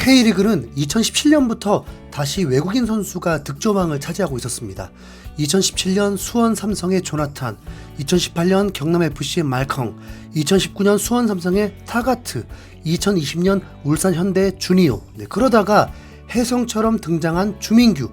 K리그는 2017년부터 다시 외국인 선수가 득점왕을 차지하고 있었습니다. 2017년 수원 삼성의 조나탄, 2018년 경남 FC의 말컹, 2019년 수원 삼성의 타가트, 2020년 울산 현대의 주니오. 그러다가 혜성처럼 등장한 주민규.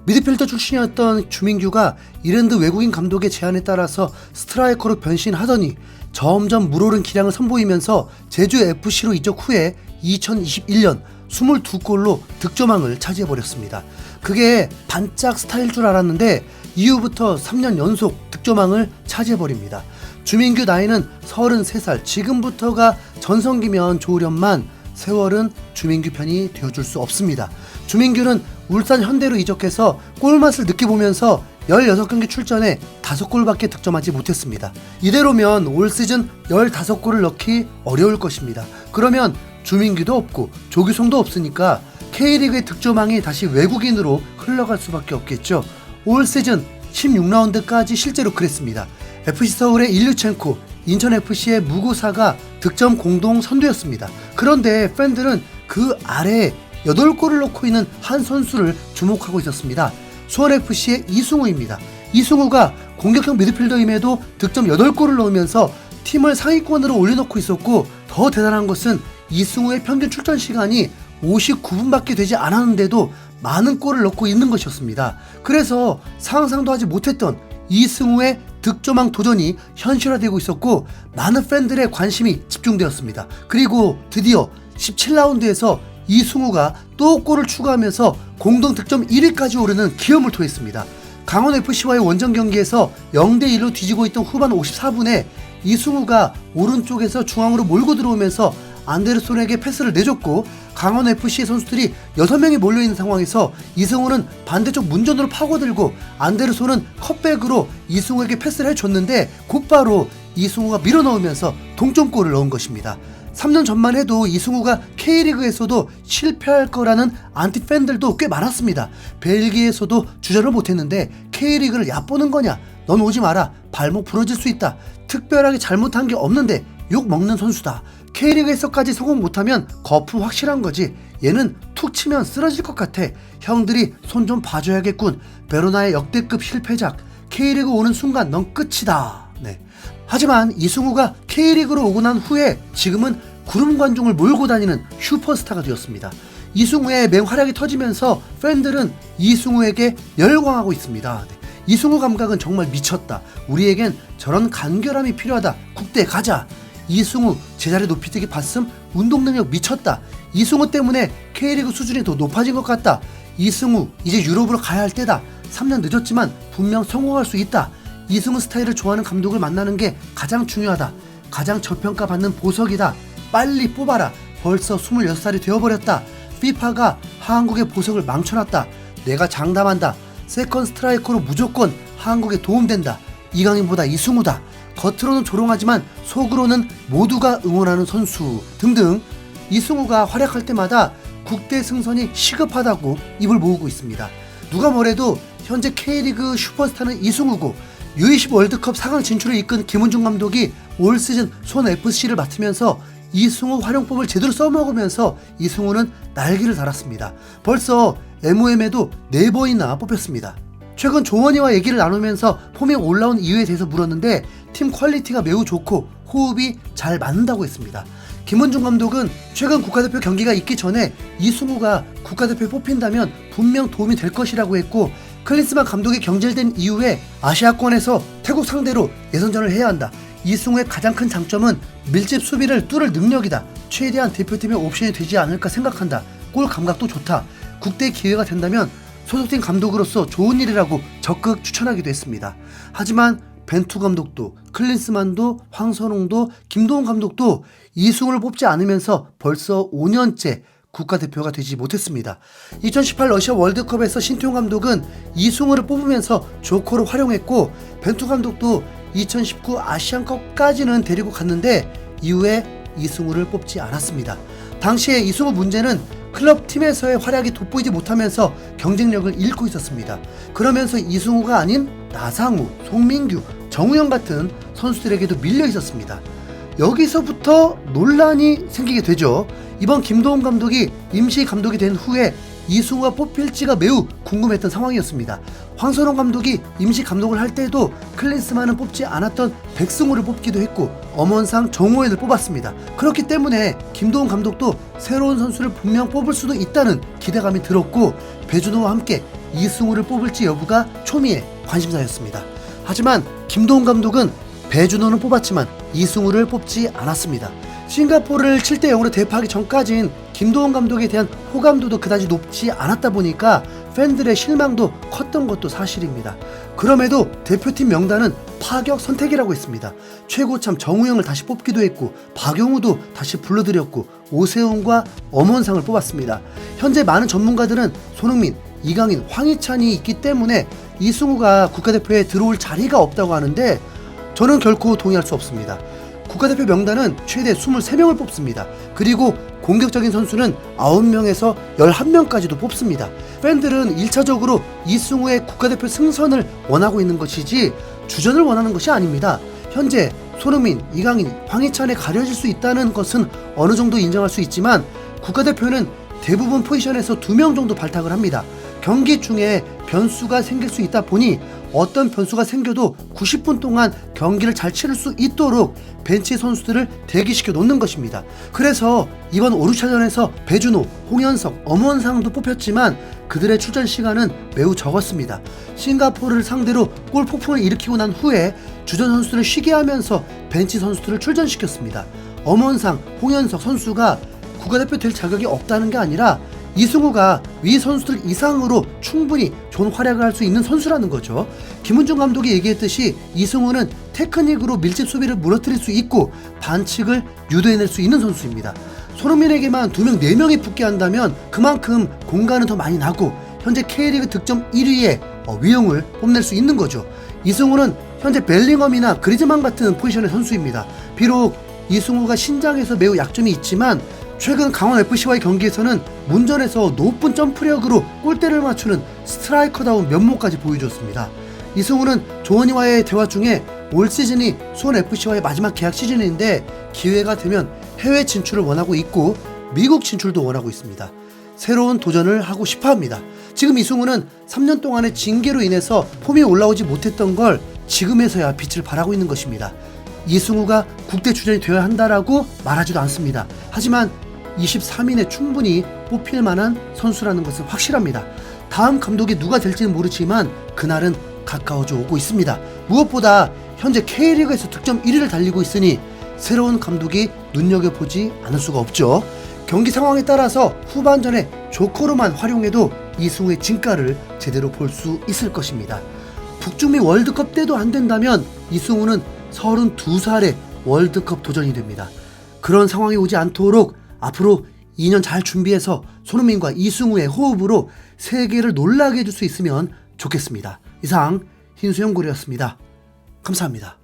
미드필더 출신이었던 주민규가 이랜드 외국인 감독의 제안에 따라서 스트라이커로 변신하더니 점점 물오른 기량을 선보이면서 제주 FC로 이적 후에 2021년 22골로 득점왕을 차지해버렸습니다. 그게 반짝 스타일 줄 알았는데 이후부터 3년 연속 득점왕을 차지해버립니다. 주민규 나이는 33살, 지금부터가 전성기면 좋으련만 세월은 주민규 편이 되어줄 수 없습니다. 주민규는 울산 현대로 이적해서 골맛을 느껴보면서 16경기 출전에 5골밖에 득점하지 못했습니다. 이대로면 올 시즌 15골을 넣기 어려울 것입니다. 그러면 주민규도 없고 조규성도 없으니까 K리그의 득점왕이 다시 외국인으로 흘러갈 수밖에 없겠죠. 올 시즌 16라운드까지 실제로 그랬습니다. FC서울의 일류첸코, 인천FC의 무고사가 득점 공동 선두였습니다. 그런데 팬들은 그 아래에 8골을 넣고 있는 한 선수를 주목하고 있었습니다. 수원FC의 이승우입니다. 이승우가 공격형 미드필더임에도 득점 8골을 넣으면서 팀을 상위권으로 올려놓고 있었고, 더 대단한 것은 이승우의 평균 출전 시간이 59분밖에 되지 않았는데도 많은 골을 넣고 있는 것이었습니다. 그래서 상상도 하지 못했던 이승우의 득점왕 도전이 현실화되고 있었고, 많은 팬들의 관심이 집중되었습니다. 그리고 드디어 17라운드에서 이승우가 또 골을 추가하면서 공동 득점 1위까지 오르는 기염을 토했습니다. 강원FC와의 원정 경기에서 0대1로 뒤지고 있던 후반 54분에 이승우가 오른쪽에서 중앙으로 몰고 들어오면서 안데르손에게 패스를 내줬고, 강원FC 선수들이 6명이 몰려있는 상황에서 이승우는 반대쪽 문전으로 파고들고 안데르손은 컷백으로 이승우에게 패스를 해줬는데 곧바로 이승우가 밀어넣으면서 동점골을 넣은 것입니다. 3년 전만 해도 이승우가 K리그에서도 실패할 거라는 안티팬들도 꽤 많았습니다. 벨기에에서도 주전을 못했는데 K리그를 얕보는 거냐, 넌 오지 마라, 발목 부러질 수 있다, 특별하게 잘못한 게 없는데 욕 먹는 선수다, K리그에서까지 성공 못하면 거품 확실한 거지, 얘는 툭 치면 쓰러질 것 같아, 형들이 손 좀 봐줘야겠군, 베로나의 역대급 실패작, K리그 오는 순간 넌 끝이다. 하지만 이승우가 K리그로 오고 난 후에 지금은 구름 관중을 몰고 다니는 슈퍼스타가 되었습니다. 이승우의 맹활약이 터지면서 팬들은 이승우에게 열광하고 있습니다. 이승우 감각은 정말 미쳤다, 우리에겐 저런 간결함이 필요하다, 국대에 가자, 이승우 제자리 높이뛰기 봤음, 운동 능력 미쳤다, 이승우 때문에 K리그 수준이 더 높아진 것 같다, 이승우 이제 유럽으로 가야 할 때다, 3년 늦었지만 분명 성공할 수 있다, 이승우 스타일을 좋아하는 감독을 만나는 게 가장 중요하다, 가장 저평가받는 보석이다, 빨리 뽑아라, 벌써 26살이 되어버렸다, FIFA가 한국의 보석을 망쳐놨다, 내가 장담한다, 세컨 스트라이커로 무조건 한국에 도움된다, 이강인보다 이승우다, 겉으로는 조롱하지만 속으로는 모두가 응원하는 선수 등등. 이승우가 활약할 때마다 국대 승선이 시급하다고 입을 모으고 있습니다. 누가 뭐래도 현재 K리그 슈퍼스타는 이승우고, U20 월드컵 4강 진출을 이끈 김은중 감독이 올 시즌 수원FC를 맡으면서 이승우 활용법을 제대로 써먹으면서 이승우는 날개를 달았습니다. 벌써 MOM에도 4번이나 뽑혔습니다. 최근 조원희와 얘기를 나누면서 폼이 올라온 이유에 대해서 물었는데 팀 퀄리티가 매우 좋고 호흡이 잘 맞는다고 했습니다. 김은중 감독은 최근 국가대표 경기가 있기 전에 이승우가 국가대표에 뽑힌다면 분명 도움이 될 것이라고 했고, 클린스만 감독이 경질된 이후에 아시아권에서 태국 상대로 예선전을 해야 한다, 이승우의 가장 큰 장점은 밀집 수비를 뚫을 능력이다, 최대한 대표팀의 옵션이 되지 않을까 생각한다, 골 감각도 좋다, 국대 기회가 된다면 소속팀 감독으로서 좋은 일이라고 적극 추천하기도 했습니다. 하지만 벤투 감독도 클린스만도 황선홍도 김도훈 감독도 이승우를 뽑지 않으면서 벌써 5년째 국가대표가 되지 못했습니다. 2018 러시아 월드컵에서 신태용 감독은 이승우를 뽑으면서 조커로 활용했고, 벤투 감독도 2019 아시안컵까지는 데리고 갔는데 이후에 이승우를 뽑지 않았습니다. 당시에 이승우 문제는 클럽 팀에서의 활약이 돋보이지 못하면서 경쟁력을 잃고 있었습니다. 그러면서 이승우가 아닌 나상우, 송민규, 정우영 같은 선수들에게도 밀려 있었습니다. 여기서부터 논란이 생기게 되죠. 이번 김도훈 감독이 임시 감독이 된 후에 이승우가 뽑힐지가 매우 궁금했던 상황이었습니다. 황선홍 감독이 임시 감독을 할 때도 클린스만은 뽑지 않았던 백승호를 뽑기도 했고 엄원상, 정호연을 뽑았습니다. 그렇기 때문에 김도훈 감독도 새로운 선수를 분명 뽑을 수도 있다는 기대감이 들었고 배준호와 함께 이승우를 뽑을지 여부가 초미의 관심사였습니다. 하지만 김도훈 감독은 배준호는 뽑았지만 이승우를 뽑지 않았습니다. 싱가포르를 7대0으로 대파하기 전까진 김도훈 감독에 대한 호감도도 그다지 높지 않았다 보니까 팬들의 실망도 컸던 것도 사실입니다. 그럼에도 대표팀 명단은 파격 선택이라고 했습니다. 최고참 정우영을 다시 뽑기도 했고 박용우도 다시 불러들였고 오세훈과 엄원상을 뽑았습니다. 현재 많은 전문가들은 손흥민, 이강인, 황희찬이 있기 때문에 이승우가 국가대표에 들어올 자리가 없다고 하는데 저는 결코 동의할 수 없습니다. 국가대표 명단은 최대 23명을 뽑습니다. 그리고 공격적인 선수는 9명에서 11명까지도 뽑습니다. 팬들은 1차적으로 이승우의 국가대표 승선을 원하고 있는 것이지 주전을 원하는 것이 아닙니다. 현재 손흥민, 이강인, 황희찬에 가려질 수 있다는 것은 어느 정도 인정할 수 있지만 국가대표는 대부분 포지션에서 2명 정도 발탁을 합니다. 경기 중에 변수가 생길 수 있다 보니 어떤 변수가 생겨도 90분 동안 경기를 잘 치를 수 있도록 벤치 선수들을 대기시켜 놓는 것입니다. 그래서 이번 오르차전에서 배준호, 홍현석, 엄원상도 뽑혔지만 그들의 출전 시간은 매우 적었습니다. 싱가포르를 상대로 골 폭풍을 일으키고 난 후에 주전 선수들을 쉬게 하면서 벤치 선수들을 출전시켰습니다. 엄원상, 홍현석 선수가 국가대표 될 자격이 없다는 게 아니라 이승우가 위 선수들 이상으로 충분히 좋은 활약을 할 수 있는 선수라는 거죠. 김은중 감독이 얘기했듯이 이승우는 테크닉으로 밀집 수비를 무너뜨릴 수 있고 반칙을 유도해낼 수 있는 선수입니다. 손흥민에게만 2명, 4명이 붙게 한다면 그만큼 공간은 더 많이 나고 현재 K리그 득점 1위의 위용을 뽐낼 수 있는 거죠. 이승우는 현재 벨링엄이나 그리즈만 같은 포지션의 선수입니다. 비록 이승우가 신장에서 매우 약점이 있지만 최근 강원FC와의 경기에서는 문전에서 높은 점프력으로 골대를 맞추는 스트라이커다운 면모까지 보여줬습니다. 이승우는 조원희와의 대화 중에 올 시즌이 수원FC와의 마지막 계약 시즌인데 기회가 되면 해외 진출을 원하고 있고 미국 진출도 원하고 있습니다. 새로운 도전을 하고 싶어합니다. 지금 이승우는 3년 동안의 징계로 인해서 폼이 올라오지 못했던 걸 지금에서야 빛을 발하고 있는 것입니다. 이승우가 국대 주전이 되어야 한다라고 말하지도 않습니다. 하지만 23인에 충분히 뽑힐 만한 선수라는 것은 확실합니다. 다음 감독이 누가 될지는 모르지만 그날은 가까워져 오고 있습니다. 무엇보다 현재 K리그에서 득점 1위를 달리고 있으니 새로운 감독이 눈여겨보지 않을 수가 없죠. 경기 상황에 따라서 후반전에 조커로만 활용해도 이승우의 진가를 제대로 볼 수 있을 것입니다. 북중미 월드컵 때도 안 된다면 이승우는 32살의 월드컵 도전이 됩니다. 그런 상황이 오지 않도록 앞으로 2년 잘 준비해서 손흥민과 이승우의 호흡으로 세계를 놀라게 해줄 수 있으면 좋겠습니다. 이상 흰수염고리였습니다. 감사합니다.